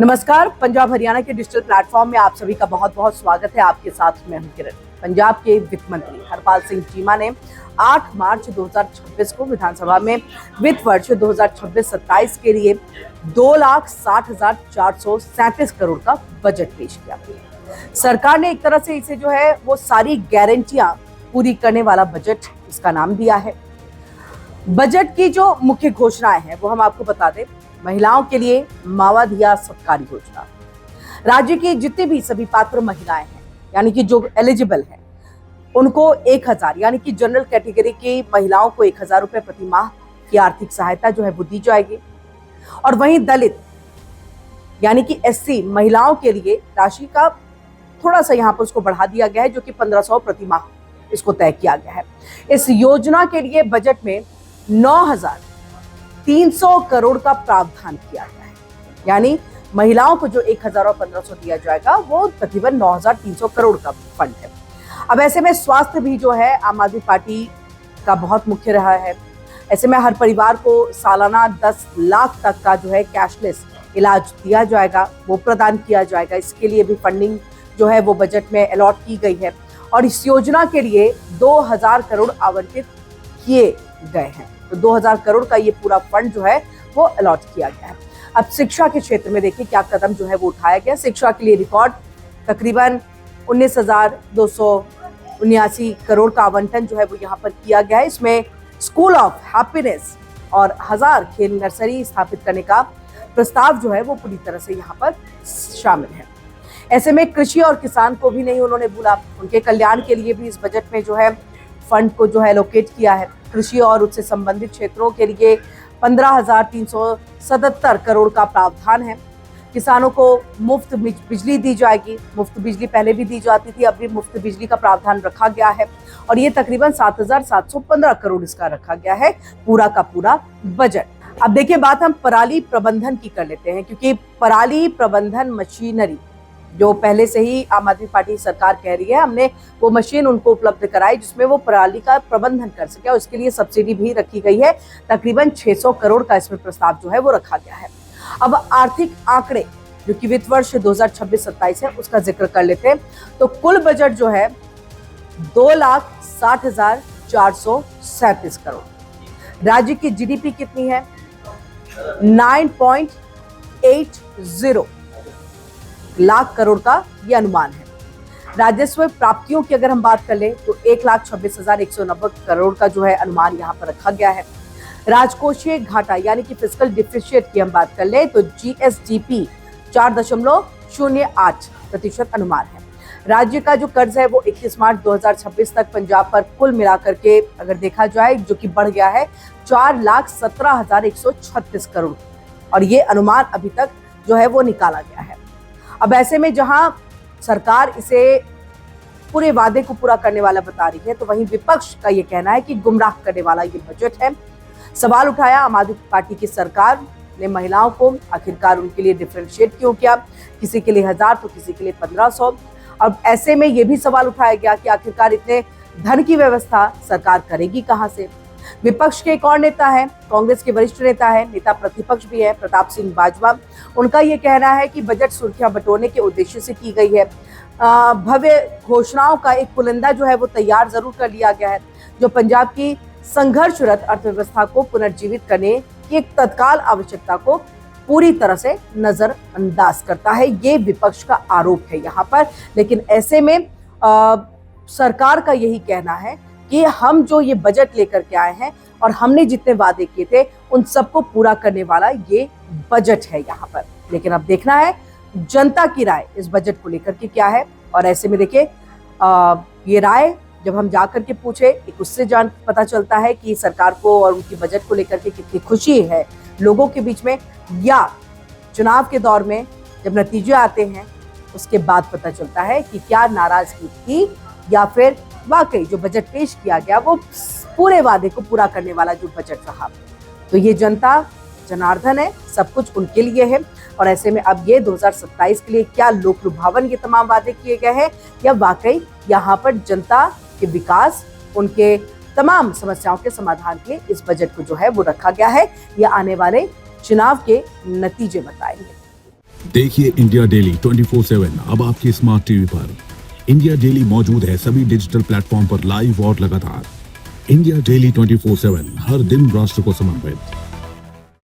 नमस्कार। पंजाब हरियाणा के digital platform में आप सभी का बहुत बहुत स्वागत है। आपके साथ मैं हूं किरण। पंजाब के वित्त मंत्री हरपाल सिंह चीमा ने 8 मार्च 2026 को विधानसभा में वित्त वर्ष 2026-27 के लिए 2,60,437 करोड़ का बजट पेश किया। सरकार ने एक तरह से इसे जो है वो सारी गारंटियां पूरी करने वाला बजट इसका नाम दिया है। बजट की जो मुख्य घोषणाएं हैं वो हम आपको बता दें। महिलाओं के लिए मावा दिया सरकारी योजना, राज्य की जितनी भी सभी पात्र महिलाएं हैं यानी कि जो एलिजिबल हैं उनको 1,000 यानी कि जनरल कैटेगरी की महिलाओं को 1,000 रुपए प्रति माह की आर्थिक सहायता जो है वो दी जाएगी। और वहीं दलित यानी कि SC महिलाओं के लिए राशि का थोड़ा सा यहाँ पर उसको बढ़ा दिया गया है, जो कि 1,500 प्रति माह इसको तय किया गया है। इस योजना के लिए बजट में 9,300 करोड़ का प्रावधान किया गया है, यानी महिलाओं को जो 1,000 और 1,500 दिया जाएगा वो तकरीबन 9,300 करोड़ का फंड है। अब ऐसे में स्वास्थ्य भी जो है आम आदमी पार्टी का बहुत मुख्य रहा है। ऐसे में हर परिवार को सालाना 10 लाख तक का जो है कैशलेस इलाज दिया जाएगा, वो प्रदान किया जाएगा। इसके लिए भी फंडिंग जो है वो बजट में अलॉट की गई है और इस योजना के लिए 2,000 करोड़ आवंटित किए गए हैं। तो 2,000 करोड़ का ये पूरा फंड जो है वो अलॉट किया गया है। अब शिक्षा के क्षेत्र में देखिए क्या कदम जो है वो उठाया गया। शिक्षा के लिए रिकॉर्ड तकरीबन 19,279 करोड़ का आवंटन जो है वो यहाँ पर किया गया है। इसमें स्कूल ऑफ हैप्पीनेस और 1,000 खेल नर्सरी स्थापित करने का प्रस्ताव जो है वो पूरी तरह से यहाँ पर शामिल है। ऐसे में कृषि और किसान को भी नहीं उन्होंने भूला, उनके कल्याण के लिए भी इस बजट में जो है फंड को जो है एलोकेट किया है। कृषि और उससे संबंधित क्षेत्रों के लिए 15,377 करोड़ का प्रावधान है। किसानों को मुफ्त बिजली दी जाएगी। मुफ्त बिजली पहले भी दी जाती थी, अब भी मुफ्त बिजली का प्रावधान रखा गया है और ये तकरीबन 7,715 करोड़ इसका रखा गया है पूरा का पूरा बजट। अब देखिए बात हम पराली प्रबंधन की कर लेते हैं, क्योंकि पराली प्रबंधन मशीनरी जो पहले से ही आम आदमी पार्टी सरकार कह रही है, हमने वो मशीन उनको उपलब्ध कराई जिसमें वो पराली का प्रबंधन कर सके और इसके लिए सब्सिडी भी रखी गई है। तकरीबन 600 करोड़ का इसमें प्रस्ताव जो है वो रखा गया है। अब आर्थिक आंकड़े जो कि वित्त वर्ष 2026-27 है उसका जिक्र कर लेते हैं। तो कुल बजट जो है 2,60,437 करोड़। राज्य की GDP कितनी है? 9.80 लाख करोड़ का ये अनुमान है। राजस्व प्राप्तियों की अगर हम बात कर ले तो 1,26,190 करोड़ का जो है अनुमान यहाँ पर रखा गया है। राजकोषीय घाटा यानी कि फिस्कल डिफिसिट की हम बात कर ले तो GSDP 4.08% अनुमान है। राज्य का जो कर्ज है वो 21 मार्च 2026 तक पंजाब पर कुल मिलाकर के अगर देखा जाए जो कि बढ़ गया है 4,17,136 करोड़ और ये अनुमान अभी तक जो है वो निकाला गया है। अब ऐसे में जहां सरकार इसे पूरे वादे को पूरा करने वाला बता रही है, तो वहीं विपक्ष का ये कहना है कि गुमराह करने वाला ये बजट है। सवाल उठाया आम आदमी पार्टी की सरकार ने महिलाओं को आखिरकार उनके लिए डिफरेंशिएट क्यों किया, किसी के लिए 1,000 तो किसी के लिए 1,500। अब ऐसे में ये भी सवाल उठाया गया कि आखिरकार इतने धन की व्यवस्था सरकार करेगी कहां से। विपक्ष के एक और नेता है, कांग्रेस के वरिष्ठ नेता है, नेता प्रतिपक्ष भी है प्रताप सिंह बाजवा। उनका ये कहना है कि बजट सुर्खियां बटोरने के उद्देश्य से की गई है। भव्य घोषणाओं का एक पुलिंदा जो है वो तैयार जरूर कर लिया गया है, जो पंजाब की संघर्षरत अर्थव्यवस्था को पुनर्जीवित करने की एक तत्काल आवश्यकता को पूरी तरह से नजरअंदाज करता है। ये विपक्ष का आरोप है यहाँ पर। लेकिन ऐसे में सरकार का यही कहना है कि हम जो ये बजट लेकर के आए हैं और हमने जितने वादे किए थे उन सबको पूरा करने वाला ये बजट है यहाँ पर। लेकिन अब देखना है जनता की राय इस बजट को लेकर के क्या है। और ऐसे में देखिए ये राय जब हम जाकर के पूछे एक उससे जान पता चलता है कि सरकार को और उनकी बजट को लेकर के कितनी खुशी है लोगों के बीच में, या चुनाव के दौर में जब नतीजे आते हैं उसके बाद पता चलता है कि क्या नाराजगी थी या फिर वाकई जो बजट पेश किया गया वो पूरे वादे को पूरा करने वाला जो बजट रहा। तो ये जनता जनार्दन है, सब कुछ उनके लिए है। और ऐसे में अब ये 2027 के लिए क्या लोक लुभावन ये तमाम वादे किए गए हैं या वाकई यहाँ पर जनता के विकास, उनके तमाम समस्याओं के समाधान के लिए इस बजट को जो है वो रखा गया है, या आने वाले चुनाव के नतीजे बताएंगे। देखिए इंडिया डेली 24/7 अब आपके स्मार्ट टीवी पर। इंडिया डेली मौजूद है सभी डिजिटल प्लेटफॉर्म पर लाइव और लगातार। इंडिया डेली 24/7 हर दिन राष्ट्र को समर्पित।